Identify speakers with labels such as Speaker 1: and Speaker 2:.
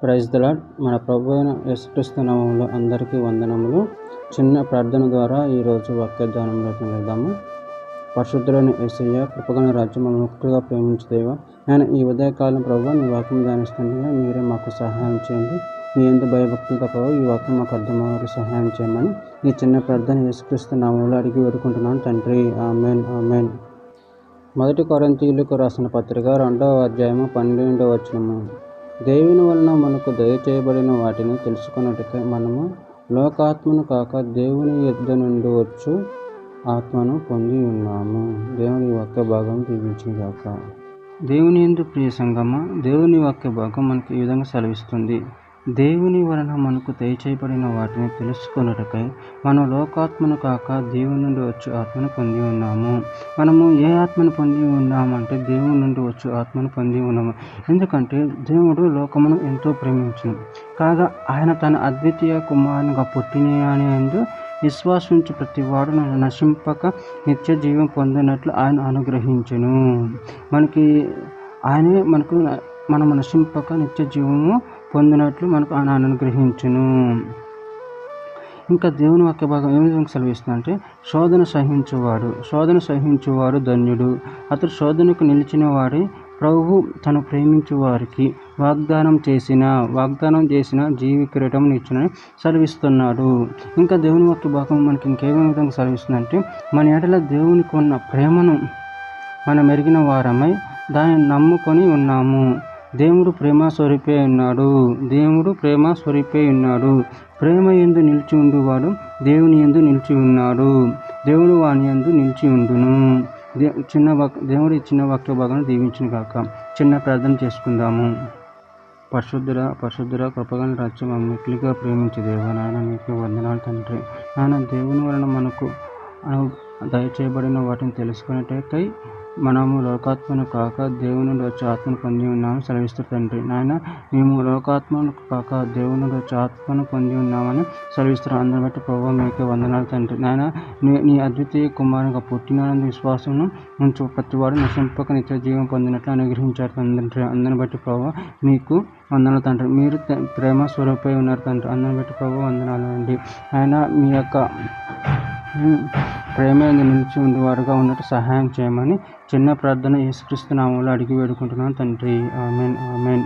Speaker 1: Praise the lord. మన ప్రభువైన యేసుక్రీస్తు నామములో అందరికీ వందనములు. చిన్న ప్రార్థన ద్వారా ఈరోజు వాక్య ధ్యానంలోకి వెళ్దాము. పరిశుద్ధులైన యేసయ్య, కృపగల రాజ్యం మమ్మల్ని ముక్తిగా ప్రేమించు దేవా, నేను ఈ ఉదయకాలం ప్రభు నీ వాక్యం ధ్యానిస్తుండగా మీరే మాకు సహాయం చేయండి. మీ యందు భయభక్తులతో ప్రభు ఈ వాక్యం మాకు అర్థమయ్యేలా సహాయం చేయమని ఈ చిన్న ప్రార్థన యేసుక్రీస్తు నామములో అడిగి వేడుకుంటున్నాను తండ్రి. ఆమేన్, ఆమేన్. 1 కొరింథీయులకు రాసిన పత్రిక 2వ అధ్యాయము 12వ వచనము. దేవుని వలన మనకు దయచేయబడిన వాటిని తెలుసుకొనుటకై మనము లోకాత్మను కాక దేవుని యొద్ద నుండి వచ్చు ఆత్మను పొంది ఉన్నాము. దేవుని వాక్య భాగం దీవించుగాక. దేవుని యందు ప్రియ సంగమా, దేవుని వాక్య భాగం మనకు ఈ విధంగా సెలవిస్తుంది. దేవుని వలన మనకు దయచేయబడిన వాటిని తెలుసుకొనుటకై మనం లోకాత్మను కాక దేవుని నుండి వచ్చే ఆత్మను పొంది ఉన్నాము. మనము ఏ ఆత్మను పొంది ఉన్నామంటే దేవుని నుండి వచ్చే ఆత్మను పొంది ఉన్నాము. ఎందుకంటే దేవుడు లోకమును ఎంతో ప్రేమించును కాగా ఆయన తన అద్వితీయ కుమారునిగా పుట్టిన అని యందు విశ్వాసించు ప్రతివాడు నశింపక నిత్య జీవం పొందినట్లు ఆయన అనుగ్రహించును. మనము నశింపక నిత్య జీవము పొందినట్లు మనకు ఆయన అనుగ్రహించును. ఇంకా దేవుని వాక్య భాగం ఏ విధంగా సెలవిస్తుందంటే, శోధన సహించువాడు ధన్యుడు, అతడు శోధనకు నిలిచిన వాడే ప్రభువు తను ప్రేమించు వారికి వాగ్దానం చేసిన జీవి కిరీటం ఇచ్చునని సెలవిస్తున్నాడు. ఇంకా దేవుని వాక్య భాగం మనకి ఇంకే విధంగా సెలవిస్తుందంటే, మన ఎడల దేవునికి ఉన్న ప్రేమను మనం ఎరిగిన వారమై దానిని నమ్ముకొని ఉన్నాము. దేవుడు ప్రేమ స్వరూపే ఉన్నాడు. ప్రేమ యందు నిలిచి ఉండువాడు దేవుని యందు నిలిచి ఉన్నాడు, దేవుడు వాని యందు నిలిచి ఉండును. దేవుడి చిన్న వాక్య భాగాన్ని దీవించును గాక. చిన్న ప్రార్థన చేసుకుందాము. పరిశుద్ధుర కృపగల రాజ్యం మమ్మల్ని మిక్కిలిగా ప్రేమించు దేవా, నాయన నీకు వందనాలు తండ్రి. నాయన దేవుని వలన మనకు దయచేయబడిన వాటిని తెలుసుకునేటకై మనము లోకాత్మను కాక దేవుని నుండి వచ్చే ఆత్మను పొంది ఉన్నామని సెలవిస్తూ తండ్రి. నాయన మేము లోకాత్మను కాక దేవుని నుండి వచ్చే ఆత్మను పొంది ఉన్నామని సెలవిస్తారు. అందరిని బట్టి ప్రభువా మీకే వందనాలు తండ్రి. నాయన నీ అద్వితీయ కుమారునిగా పుట్టినందు విశ్వాసమును ఉంచు ప్రతివాడు నశింపక నిత్య జీవం పొందినట్లు అనుగ్రహించారు తండ్రి. అందరిని బట్టి ప్రభువా మీకు వందనాలు తండ్రి. మీరు ప్రేమ స్వరూపై ఉన్నారు తండ్రి. అందరిని బట్టి ప్రభువా వందనాలు అండి. ఆయన మీ యొక్క ప్రేమ నిలిచి ఉండేవారుగా ఉన్నట్టు సహాయం చేయమని చిన్న ప్రార్థన యేసుక్రీస్తు నామములో అడిగి వేడుకుంటున్నాను తండ్రి. ఆమేన్, ఆమేన్.